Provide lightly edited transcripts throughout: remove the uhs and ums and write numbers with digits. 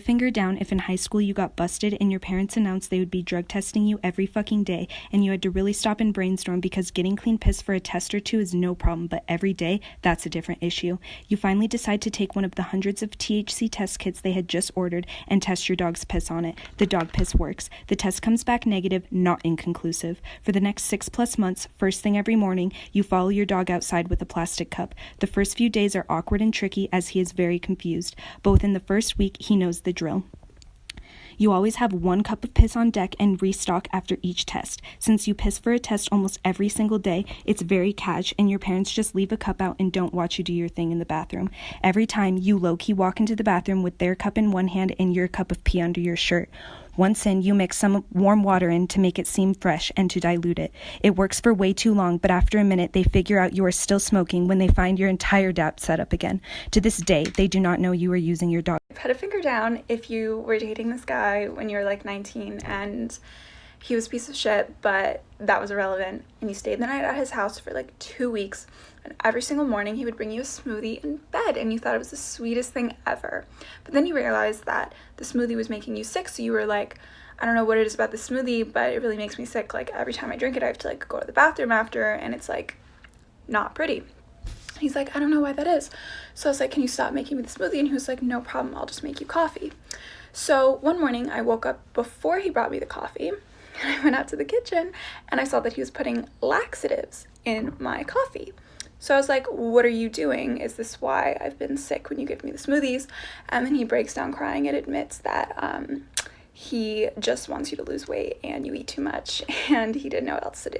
Put a finger down if in high school you got busted and your parents announced they would be drug testing you every fucking day and you had to really stop and brainstorm because getting clean piss for a test or two is no problem, but every day, that's a different issue. You finally decide to take one of the hundreds of THC test kits they had just ordered and test your dog's piss on it. The dog piss works. The test comes back negative, not inconclusive. For the next 6+ months, first thing every morning, you follow your dog outside with a plastic cup. The first few days are awkward and tricky as he is very confused. But within the first week, he knows the drill. You always have 1 cup of piss on deck and restock after each test. Since you piss for a test almost every single day, it's very cash and your parents just leave a cup out and don't watch you do your thing in the bathroom. Every time, you low-key walk into the bathroom with their cup in one hand and your cup of pee under your shirt. Once in, you mix some warm water in to make it seem fresh and to dilute it. It works for way too long, but after a minute, they figure out you are still smoking when they find your entire DAP set up again. To this day, they do not know you are using your dog. Put a finger down if you were dating this guy when you were like 19 and he was a piece of shit, but that was irrelevant, and you stayed the night at his house for like 2 weeks, and every single morning he would bring you a smoothie in bed and you thought it was the sweetest thing ever. But then you realized that the smoothie was making you sick, so you were like, I don't know what it is about the smoothie, but it really makes me sick. Like every time I drink it, I have to like go to the bathroom after, and it's like not pretty. He's like, I don't know why that is. So I was like, can you stop making me the smoothie? And he was like, no problem, I'll just make you coffee. So one morning I woke up before he brought me the coffee, and I went out to the kitchen and I saw that he was putting laxatives in my coffee. So I was like, what are you doing? Is this why I've been sick when you give me the smoothies? And then he breaks down crying and admits that he just wants you to lose weight and you eat too much, and he didn't know what else to do.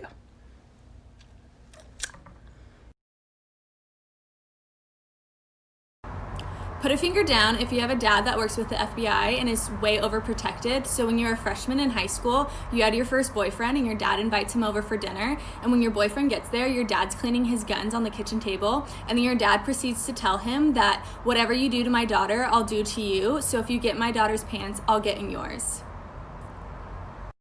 Put a finger down if you have a dad that works with the FBI and is way overprotected. So when you're a freshman in high school, you had your first boyfriend and your dad invites him over for dinner. And when your boyfriend gets there, your dad's cleaning his guns on the kitchen table. And then your dad proceeds to tell him that whatever you do to my daughter, I'll do to you. So if you get my daughter's pants, I'll get in yours.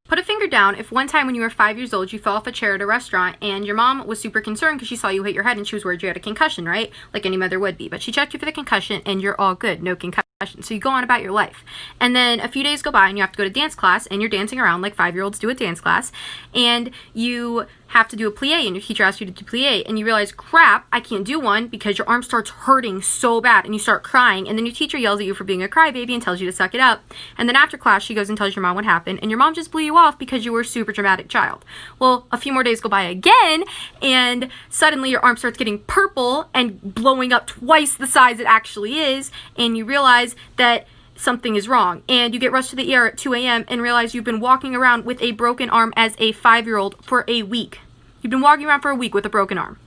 Put a finger down if one time when you were 5 years old, you fell off a chair at a restaurant and your mom was super concerned because she saw you hit your head and she was worried you had a concussion, right? Like any mother would be. But she checked you for the concussion and you're all good, no concussion. So you go on about your life. And then a few days go by and you have to go to dance class and you're dancing around like 5-year-olds do at dance class. And you have to do a plie and your teacher asks you to do plie and you realize, crap, I can't do one because your arm starts hurting so bad and you start crying. And then your teacher yells at you for being a crybaby and tells you to suck it up. And then after class, she goes and tells your mom what happened. And your mom just blew you off because you were a super dramatic child. Well, a few more days go by again and suddenly your arm starts getting purple and blowing up twice the size it actually is. And you realize that something is wrong, and you get rushed to the ER at 2 a.m. and realize you've been walking around with a broken arm as a 5-year-old for a week. You've been walking around for a week with a broken arm.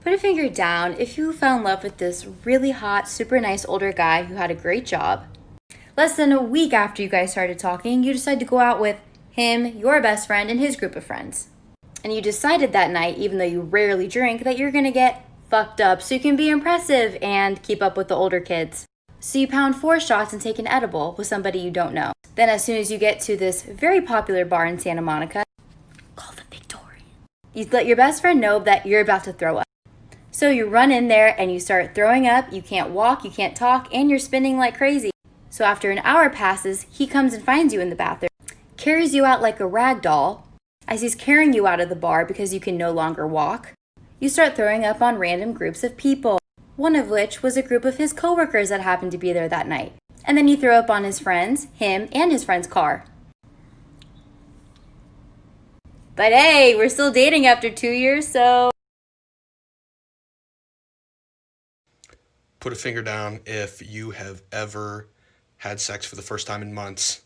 Put a finger down if you fell in love with this really hot, super nice older guy who had a great job. Less than a week after you guys started talking, you decide to go out with him, your best friend, and his group of friends. And you decided that night, even though you rarely drink, that you're gonna get fucked up so you can be impressive and keep up with the older kids. So you pound 4 shots and take an edible with somebody you don't know. Then as soon as you get to this very popular bar in Santa Monica, called the Victorian, you let your best friend know that you're about to throw up. So you run in there and you start throwing up, you can't walk, you can't talk, and you're spinning like crazy. So after an hour passes, he comes and finds you in the bathroom, carries you out like a rag doll. As he's carrying you out of the bar because you can no longer walk, you start throwing up on random groups of people. One of which was a group of his coworkers that happened to be there that night. And then you throw up on his friends, him, and his friend's car. But hey, we're still dating after 2 years, so... Put a finger down if you have ever had sex for the first time in months,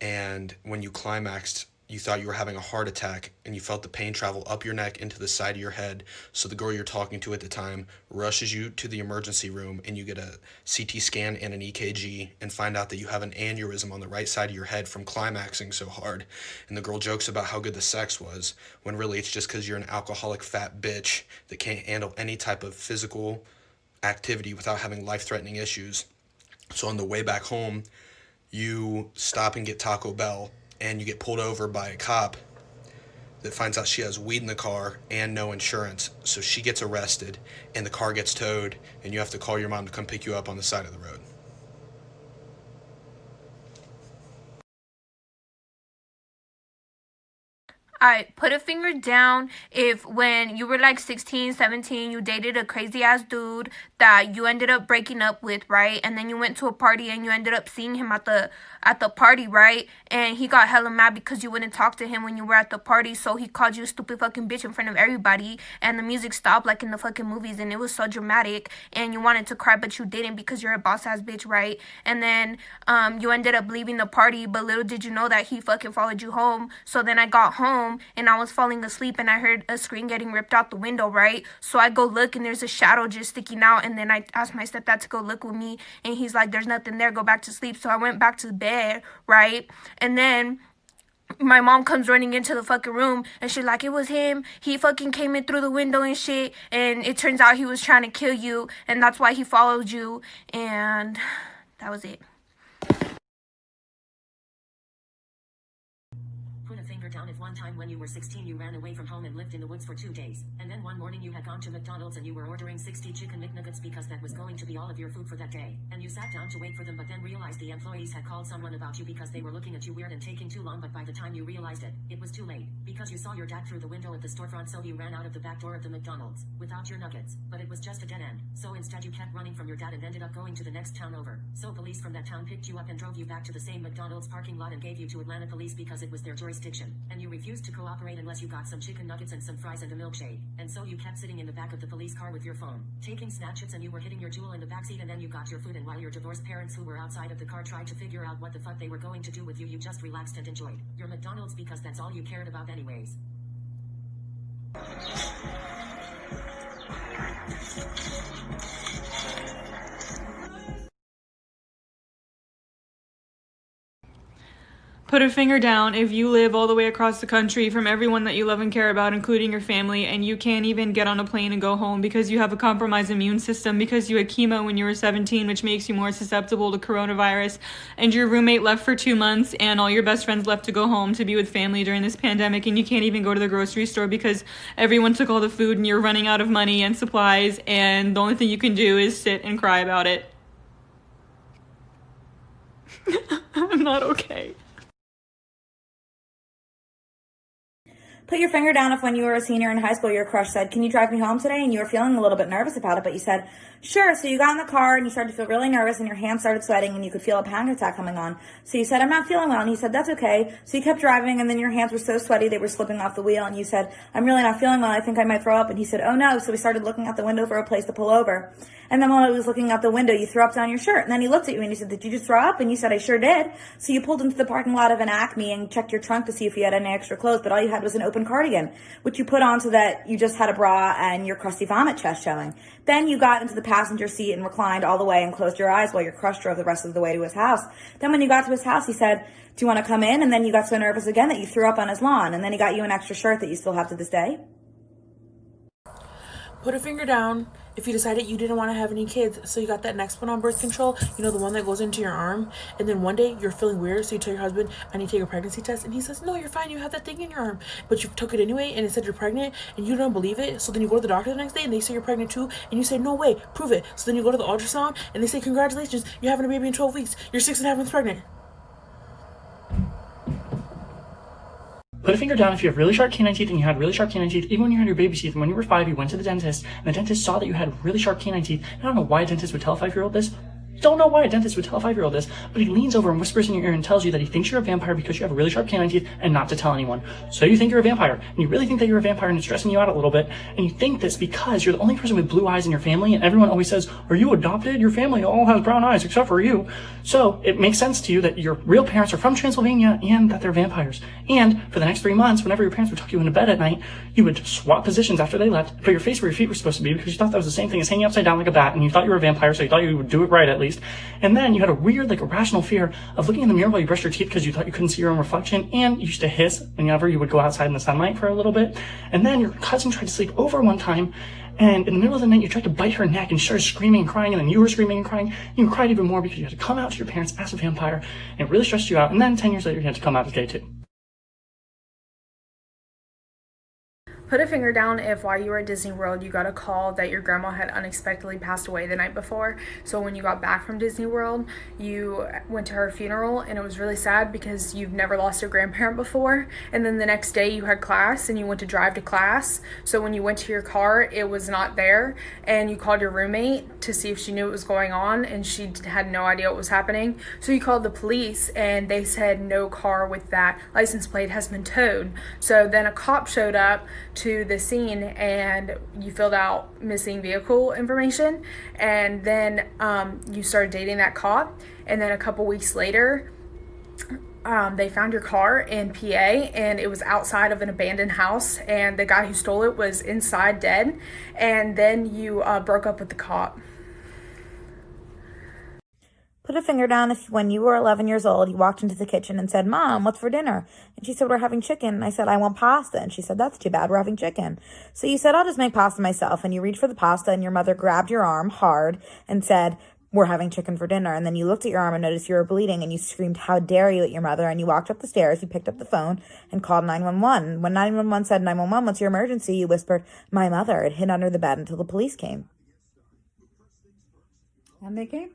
and when you climaxed, you thought you were having a heart attack and you felt the pain travel up your neck into the side of your head. So the girl you're talking to at the time rushes you to the emergency room and you get a CT scan and an EKG and find out that you have an aneurysm on the right side of your head from climaxing so hard. And the girl jokes about how good the sex was, when really it's just because you're an alcoholic fat bitch that can't handle any type of physical activity without having life-threatening issues. So on the way back home, you stop and get Taco Bell, and you get pulled over by a cop that finds out she has weed in the car and no insurance. So she gets arrested, and the car gets towed, and you have to call your mom to come pick you up on the side of the road. Alright, put a finger down if when you were like 16, 17, you dated a crazy ass dude that you ended up breaking up with, right? And then you went to a party and you ended up seeing him at the party, right? And he got hella mad because you wouldn't talk to him when you were at the party, so he called you a stupid fucking bitch in front of everybody, and the music stopped like in the fucking movies, and it was so dramatic, and you wanted to cry but you didn't because you're a boss ass bitch, right? And then you ended up leaving the party, but little did you know that he fucking followed you home. So then I got home and I was falling asleep and I heard a screen getting ripped out the window, right? So I go look and there's a shadow just sticking out, and then I asked my stepdad to go look with me, and he's like, there's nothing there, go back to sleep. So I went back to bed, right? And then my mom comes running into the fucking room and she's like, it was him, he fucking came in through the window and shit, and it turns out he was trying to kill you, and that's why he followed you. And that was it. Put a finger down if one time when you were 16 you ran away from home and lived in the woods for 2 days, and then one morning you had gone to McDonald's and you were ordering 60 chicken McNuggets because that was going to be all of your food for that day, and you sat down to wait for them but then realized the employees had called someone about you because they were looking at you weird and taking too long, but by the time you realized it, it was too late, because you saw your dad through the window at the storefront, so you ran out of the back door of the McDonald's without your nuggets, but it was just a dead end, so instead you kept running from your dad and ended up going to the next town over, so police from that town picked you up and drove you back to the same McDonald's parking lot and gave you to Atlanta police because it was their jurisdiction, and you refused to cooperate unless you got some chicken nuggets and some fries and a milkshake, and so you kept sitting in the back of the police car with your phone, taking snapshots, and you were hitting your jewel in the backseat, and then you got your food, and while your divorced parents who were outside of the car tried to figure out what the fuck they were going to do with you, you just relaxed and enjoyed your McDonald's because that's all you cared about anyways. Put a finger down if you live all the way across the country from everyone that you love and care about, including your family, and you can't even get on a plane and go home because you have a compromised immune system because you had chemo when you were 17, which makes you more susceptible to coronavirus, and your roommate left for 2 months and all your best friends left to go home to be with family during this pandemic, and you can't even go to the grocery store because everyone took all the food and you're running out of money and supplies, and the only thing you can do is sit and cry about it. I'm not okay. Put your finger down if when you were a senior in high school, your crush said, can you drive me home today? And you were feeling a little bit nervous about it, but you said, sure. So you got in the car and you started to feel really nervous and your hands started sweating and you could feel a panic attack coming on. So you said, I'm not feeling well. And he said, that's okay. So you kept driving and then your hands were so sweaty they were slipping off the wheel. And you said, I'm really not feeling well. I think I might throw up. And he said, oh no. So we started looking out the window for a place to pull over. And then while I was looking out the window, you threw up down your shirt. And then he looked at you and he said, did you just throw up? And you said, I sure did. So you pulled into the parking lot of an Acme and checked your trunk to see if you had any extra clothes, but all you had was an open cardigan, which you put on so that you just had a bra and your crusty vomit chest showing. Then you got into the passenger seat and reclined all the way and closed your eyes while your crush drove the rest of the way to his house. Then when you got to his house, he said, do you want to come in? And then you got so nervous again that you threw up on his lawn. And then he got you an extra shirt that you still have to this day. Put a finger down if you decided you didn't want to have any kids, so you got that next one on birth control, you know, the one that goes into your arm, and then one day you're feeling weird, so you tell your husband, I need to take a pregnancy test, and he says, no, you're fine, you have that thing in your arm, but you took it anyway, and it said you're pregnant, and you don't believe it, so then you go to the doctor the next day, and they say you're pregnant too, and you say, no way, prove it, so then you go to the ultrasound, and they say, congratulations, you're having a baby in 12 weeks, you're 6.5 months pregnant. Put a finger down if you have really sharp canine teeth and you had really sharp canine teeth even when you had your baby teeth, and when you were 5 you went to the dentist and the dentist saw that you had really sharp canine teeth. I don't know why a dentist would tell a 5-year-old this. Don't know why a dentist would tell a 5-year-old this, but he leans over and whispers in your ear and tells you that he thinks you're a vampire because you have really sharp canine teeth and not to tell anyone. So you think you're a vampire, and you really think that you're a vampire and it's stressing you out a little bit, and you think this because you're the only person with blue eyes in your family and everyone always says, are you adopted? Your family all has brown eyes except for you. So it makes sense to you that your real parents are from Transylvania and that they're vampires. And for the next 3 months, whenever your parents would tuck you into bed at night, you would swap positions after they left, put your face where your feet were supposed to be because you thought that was the same thing as hanging upside down like a bat, and you thought you were a vampire, so you thought you would do it right at least. And then you had a weird, like, irrational fear of looking in the mirror while you brushed your teeth because you thought you couldn't see your own reflection, and you used to hiss whenever you would go outside in the sunlight for a little bit. And then your cousin tried to sleep over one time, and in the middle of the night you tried to bite her neck and she started screaming and crying, and then you were screaming and crying. You cried even more because you had to come out to your parents as a vampire, and it really stressed you out. And then 10 years later you had to come out as gay too. Put a finger down if while you were at Disney World you got a call that your grandma had unexpectedly passed away the night before. So when you got back from Disney World, you went to her funeral and it was really sad because you've never lost a grandparent before. And then the next day you had class and you went to drive to class. So when you went to your car, it was not there, and you called your roommate to see if she knew what was going on, and she had no idea what was happening. So you called the police and they said no car with that license plate has been towed. So then a cop showed up to the scene and you filled out missing vehicle information, and then you started dating that cop, and then a couple weeks later they found your car in PA and it was outside of an abandoned house, and the guy who stole it was inside dead, and then you broke up with the cop. Put a finger down if when you were 11 years old, you walked into the kitchen and said, Mom, what's for dinner? And she said, we're having chicken. And I said, I want pasta. And she said, that's too bad, we're having chicken. So you said, I'll just make pasta myself. And you reached for the pasta and your mother grabbed your arm hard and said, we're having chicken for dinner. And then you looked at your arm and noticed you were bleeding and you screamed, how dare you, at your mother. And you walked up the stairs, you picked up the phone and called 911. When 911 said, 911, what's your emergency? You whispered, my mother. It hid under the bed until the police came. And they came.